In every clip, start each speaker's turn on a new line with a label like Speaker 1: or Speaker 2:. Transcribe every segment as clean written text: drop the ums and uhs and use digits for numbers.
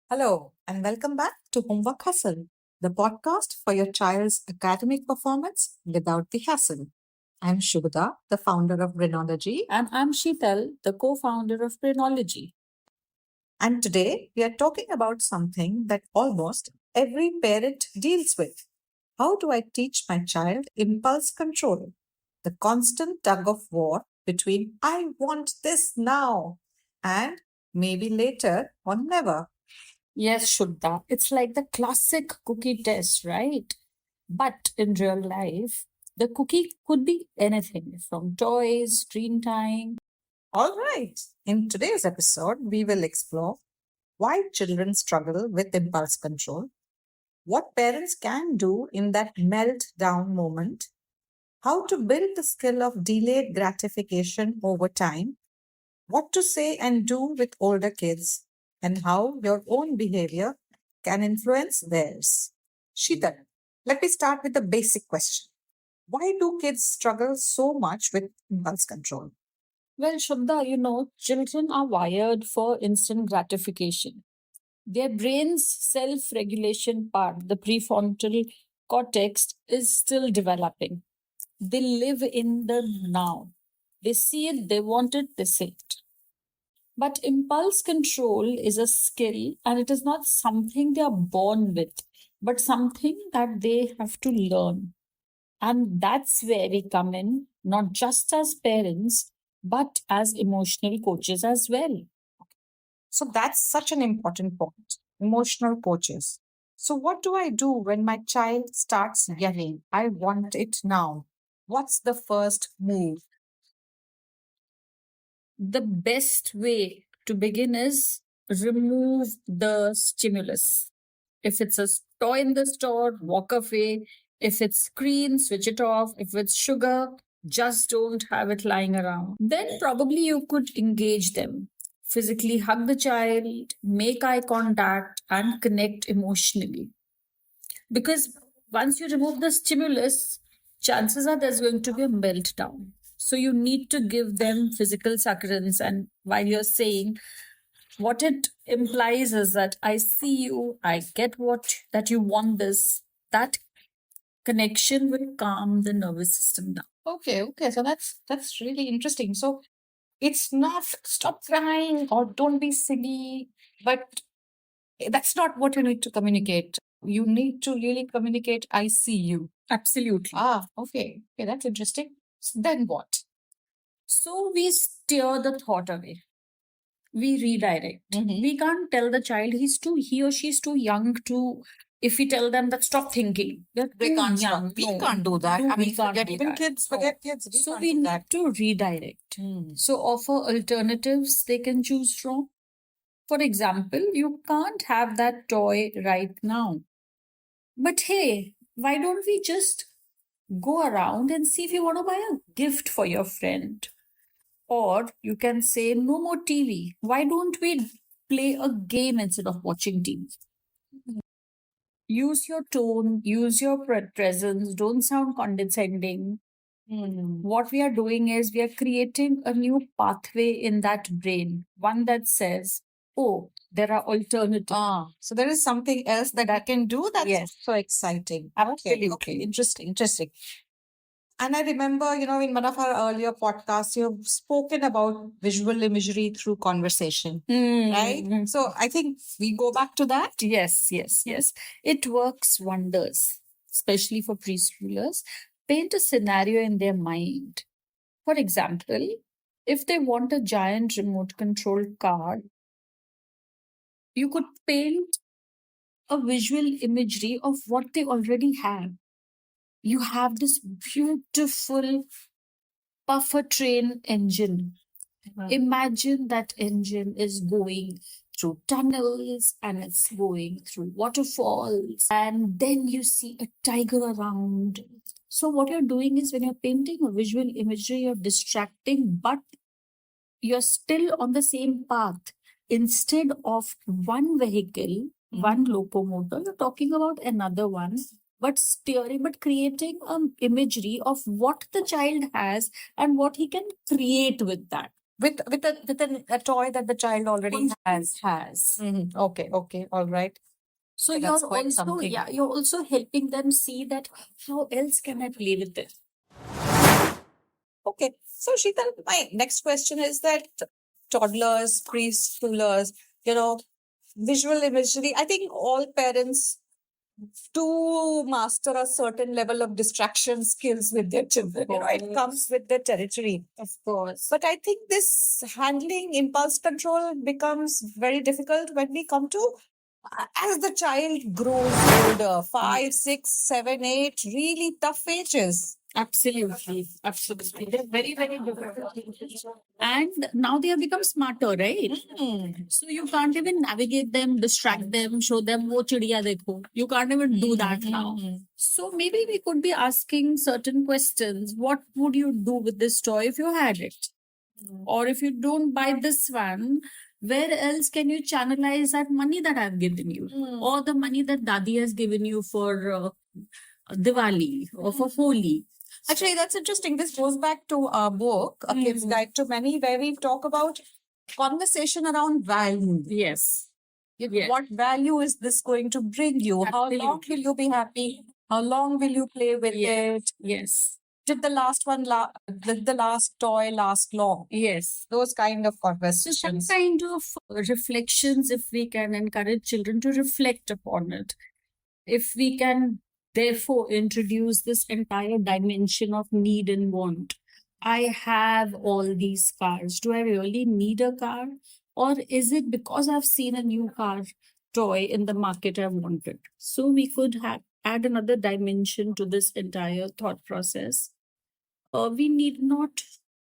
Speaker 1: Hello, and welcome back to Homework Hustle, the podcast for your child's academic performance without the hassle. I'm Shubhada, the founder of Brainology,
Speaker 2: And I'm Sheetal, the co founder of Brainology.
Speaker 1: and today we are talking about something that almost every parent deals with. How do I teach my child impulse control? The constant tug of war between I want this now and maybe later or never.
Speaker 2: Yes, Shuddha, it's like the classic cookie test, right? But in real life, the cookie could be anything from toys, screen time.
Speaker 1: All right, in today's episode, we will explore why children struggle with impulse control, what parents can do in that meltdown moment, how to build the skill of delayed gratification over time, what to say and do with older kids, and how your own behavior can influence theirs. Sheetal, let me start with the basic question. Why do kids struggle so much with impulse control?
Speaker 2: Well, Shuddha, children are wired for instant gratification. Their brain's self regulation part, the prefrontal cortex, is still developing. They live in the now. They see it, they want it, they say it. But impulse control is a skill and it is not something they are born with, but something that they have to learn. And that's where we come in, not just as parents, but as emotional coaches as well.
Speaker 1: So that's such an important point. Emotional coaches. So, what do I do when my child starts yelling, I want it now? What's the first move?
Speaker 2: The best way to begin is remove the stimulus. If it's a toy in the store, walk away. If it's screen, switch it off. If it's sugar, just don't have it lying around. Then probably you could engage them. Physically hug the child, make eye contact, and connect emotionally. Because once you remove the stimulus, chances are there's going to be a meltdown. So you need to give them physical succurrence. And while you're saying, what it implies is that I see you, I get what that you want this. That connection will calm the nervous system down.
Speaker 1: Okay. So that's really interesting. So it's not stop crying or don't be silly, but that's not what you need to communicate. You need to really communicate, I see you.
Speaker 2: Absolutely.
Speaker 1: Okay, that's interesting. Then what?
Speaker 2: So we steer the thought away. We redirect. We can't tell the child he or she is too young to. If we tell them that stop thinking, they're
Speaker 1: They
Speaker 2: too
Speaker 1: can't stop.
Speaker 2: young.
Speaker 1: We
Speaker 2: No,
Speaker 1: can't do that.
Speaker 2: no,
Speaker 1: I
Speaker 2: we
Speaker 1: mean,
Speaker 2: can't
Speaker 1: forget
Speaker 2: do
Speaker 1: even
Speaker 2: that.
Speaker 1: kids,
Speaker 2: No.
Speaker 1: forget kids. We
Speaker 2: So
Speaker 1: can't
Speaker 2: we
Speaker 1: do
Speaker 2: need
Speaker 1: that.
Speaker 2: to redirect. So offer alternatives they can choose from. For example, you can't have that toy right now. But hey, why don't we just go around and see if you want to buy a gift for your friend? Or you can say, no more TV. Why don't we play a game instead of watching TV? Use your tone, use your presence, don't sound condescending. What we are doing is we are creating a new pathway in that brain, one that says, oh, there are alternatives.
Speaker 1: So there is something else that I can do that's
Speaker 2: Yes,
Speaker 1: so exciting.
Speaker 2: absolutely.
Speaker 1: Okay, interesting. And I remember, in one of our earlier podcasts, you've spoken about visual imagery through conversation, right?
Speaker 2: Mm.
Speaker 1: So I think we go back to that.
Speaker 2: Yes. It works wonders, especially for preschoolers. Paint a scenario in their mind. For example, if they want a giant remote control car, you could paint a visual imagery of what they already have. You have this beautiful puffer train engine. Imagine that engine is going through tunnels and it's going through waterfalls, and then you see a tiger around. So, what you're doing is when you're painting a visual imagery, you're distracting, but you're still on the same path. Instead of one vehicle, one locomotive, you're talking about another one, but steering, but creating an imagery of what the child has and what he can create with that.
Speaker 1: with a toy that the child already has.
Speaker 2: Has.
Speaker 1: Okay, okay, all right.
Speaker 2: So
Speaker 1: Okay,
Speaker 2: you're
Speaker 1: that's quite
Speaker 2: also,
Speaker 1: something.
Speaker 2: yeah, you're also helping them see that how else can I play with it?
Speaker 1: Okay, so Sheetal, my next question is that toddlers, preschoolers, visual imagery, I think all parents to master a certain level of distraction skills with their children. It comes with the territory.
Speaker 2: Of course.
Speaker 1: But I think this handling impulse control becomes very difficult when we come to as the child grows older, 5, 6, 7, 8, really tough ages.
Speaker 2: Absolutely, absolutely. They're very, very difficult. And now they have become smarter, right? So you can't even navigate them, distract them, show them, wo chidiya dekho. You can't even do that now. So maybe we could be asking certain questions. What would you do with this toy if you had it? Or if you don't buy this one, where else can you channelize that money that I've given you? Or the money that Dadi has given you for Diwali or for Holi?
Speaker 1: Actually, that's interesting. This goes back to our book, A Kid's Guide to Money, where we talk about conversation around value.
Speaker 2: Yes. Yes.
Speaker 1: What value is this going to bring you? How long
Speaker 2: Absolutely.
Speaker 1: will you be happy? How long will you play with it?
Speaker 2: Yes.
Speaker 1: Did the last toy last long?
Speaker 2: Yes.
Speaker 1: Those kind of
Speaker 2: So some
Speaker 1: conversations.
Speaker 2: kind of reflections, if we can encourage children to reflect upon it, if we can therefore introduce this entire dimension of need and want. I have all these cars. Do I really need a car? Or is it because I've seen a new car toy in the market I wanted? So we could add another dimension to this entire thought process. We need not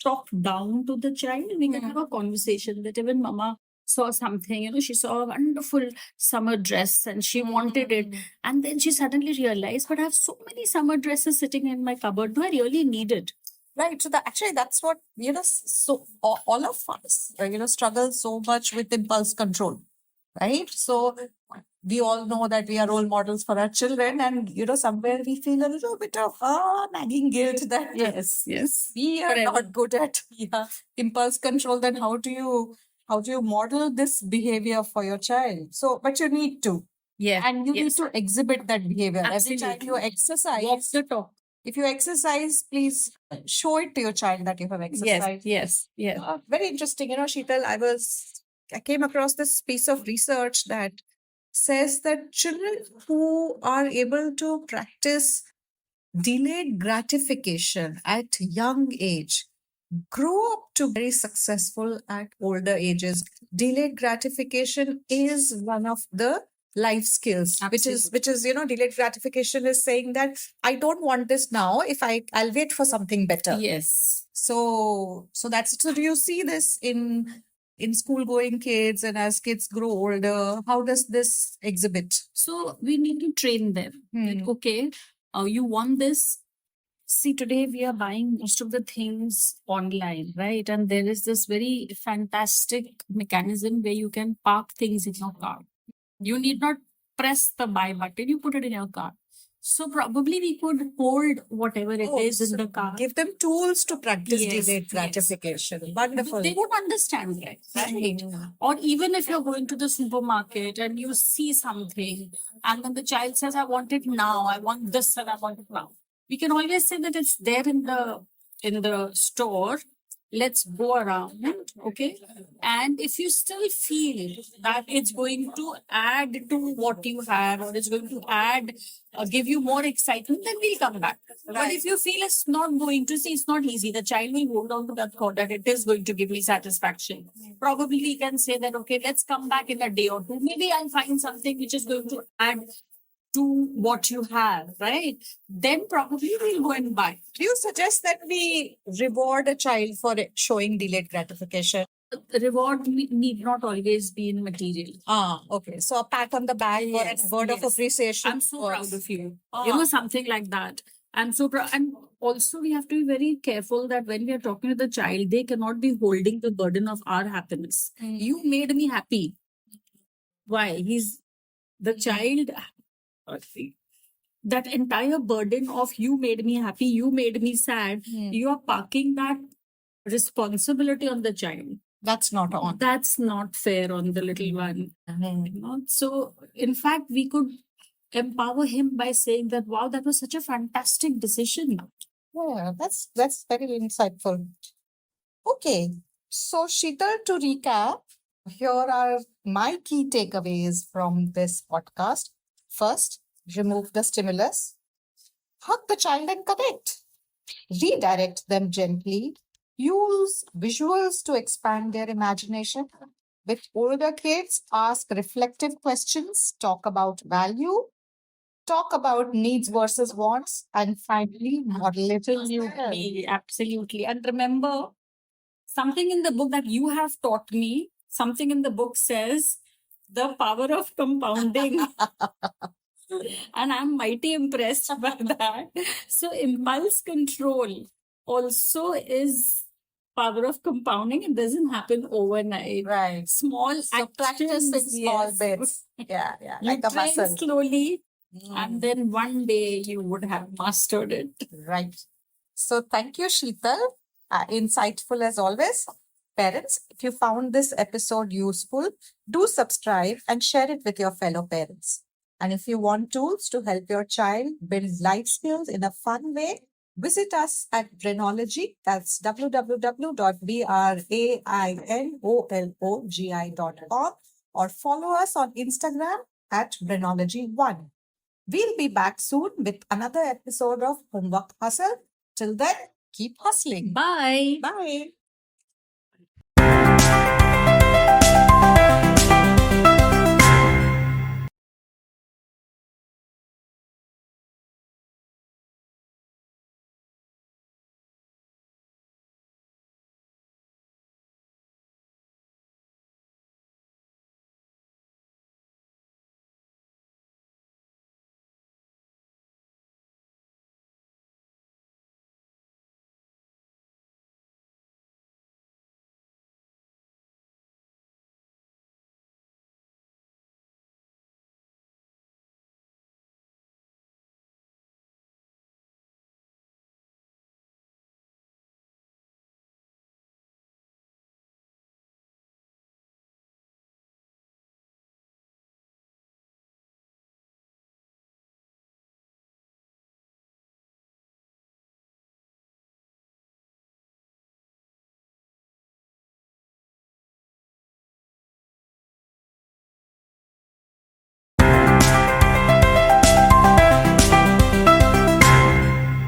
Speaker 2: talk down to the child. We can have a conversation that even mama saw something, she saw a wonderful summer dress and she wanted it. And then she suddenly realized, but I have so many summer dresses sitting in my cupboard. Do I really need it?
Speaker 1: Right. So that's what, so all of us, struggle so much with impulse control, right? So we all know that we are role models for our children, and somewhere we feel a little bit of nagging guilt that
Speaker 2: Yes, yes.
Speaker 1: we are
Speaker 2: Forever.
Speaker 1: not good at impulse control. Then how do you model this behavior for your child? So, but you need to,
Speaker 2: Yeah.
Speaker 1: and you need
Speaker 2: Yes.
Speaker 1: to exhibit that behavior every time you
Speaker 2: Absolutely.
Speaker 1: exercise.
Speaker 2: Walk the talk.
Speaker 1: If you exercise, please show it to your child that you have
Speaker 2: Yes,
Speaker 1: exercised.
Speaker 2: yes, yes.
Speaker 1: Very interesting. Sheetal, I came across this piece of research that says that children who are able to practice delayed gratification at young age grow up to very successful at older ages. Delayed gratification is one of the life skills, which is delayed gratification is saying that I don't want this now. If I'll wait for something better.
Speaker 2: Yes.
Speaker 1: So do you see this in school going kids, and as kids grow older, how does this exhibit?
Speaker 2: So we need to train them. That, okay, you want this. See, today we are buying most of the things online, right? And there is this very fantastic mechanism where you can park things in your car. You need not press the buy button, you put it in your car. So probably we could hold whatever it is in the car.
Speaker 1: Give them tools to practice
Speaker 2: Yes,
Speaker 1: delayed
Speaker 2: yes.
Speaker 1: gratification. Wonderful.
Speaker 2: They don't understand that, right? Or even if you're going to the supermarket and you see something, and then the child says, I want it now, I want this and I want it now. We can always say that it's there in the store. Let's go around, okay? And if you still feel that it's going to add to what you have, or it's going to give you more excitement, then we'll come back. But if you feel it's not going to, see, it's not easy. The child will hold on to that thought that it is going to give me satisfaction. Probably we can say that, okay, let's come back in a day or two. Maybe I'll find something which is going to add to what you have, right? Then probably we'll go and buy.
Speaker 1: Do you suggest that we reward a child for showing delayed gratification?
Speaker 2: The reward need not always be in material.
Speaker 1: Okay. So a pat on the back or a word of appreciation.
Speaker 2: I'm so proud of you.
Speaker 1: Ah.
Speaker 2: Something like that. I'm so proud. And also, we have to be very careful that when we are talking to the child, they cannot be holding the burden of our happiness. You made me happy. Why? The child. That entire burden of you made me happy, you made me sad, you are parking that responsibility on the child.
Speaker 1: That's not on.
Speaker 2: That's not fair on the little one. So, in fact, we could empower him by saying that, wow, that was such a fantastic decision.
Speaker 1: Yeah, that's very insightful. Okay, so Sheetal, to recap, here are my key takeaways from this podcast. First, remove the stimulus, hug the child and connect, redirect them gently, use visuals to expand their imagination. With older kids, ask reflective questions, talk about value, talk about needs versus wants, and finally, model it in you.
Speaker 2: Absolutely. And remember, something in the book that you have taught me, something in the book says the power of compounding. And I'm mighty impressed by that. So, impulse control also is power of compounding. It doesn't happen overnight.
Speaker 1: Right.
Speaker 2: Small
Speaker 1: So practice in
Speaker 2: actions,
Speaker 1: small
Speaker 2: yes.
Speaker 1: bits. Yeah, yeah.
Speaker 2: You
Speaker 1: Like a
Speaker 2: train
Speaker 1: muscle.
Speaker 2: slowly,
Speaker 1: Mm,
Speaker 2: and then one day you would have mastered it.
Speaker 1: right. So thank you, Sheetal. Insightful as always. Parents, if you found this episode useful, do subscribe and share it with your fellow parents. And if you want tools to help your child build life skills in a fun way, visit us at Brainology. That's www.brainology.com, or follow us on Instagram at Brainology1. We'll be back soon with another episode of Homework Hustle. Till then, keep hustling.
Speaker 2: Bye.
Speaker 1: Bye.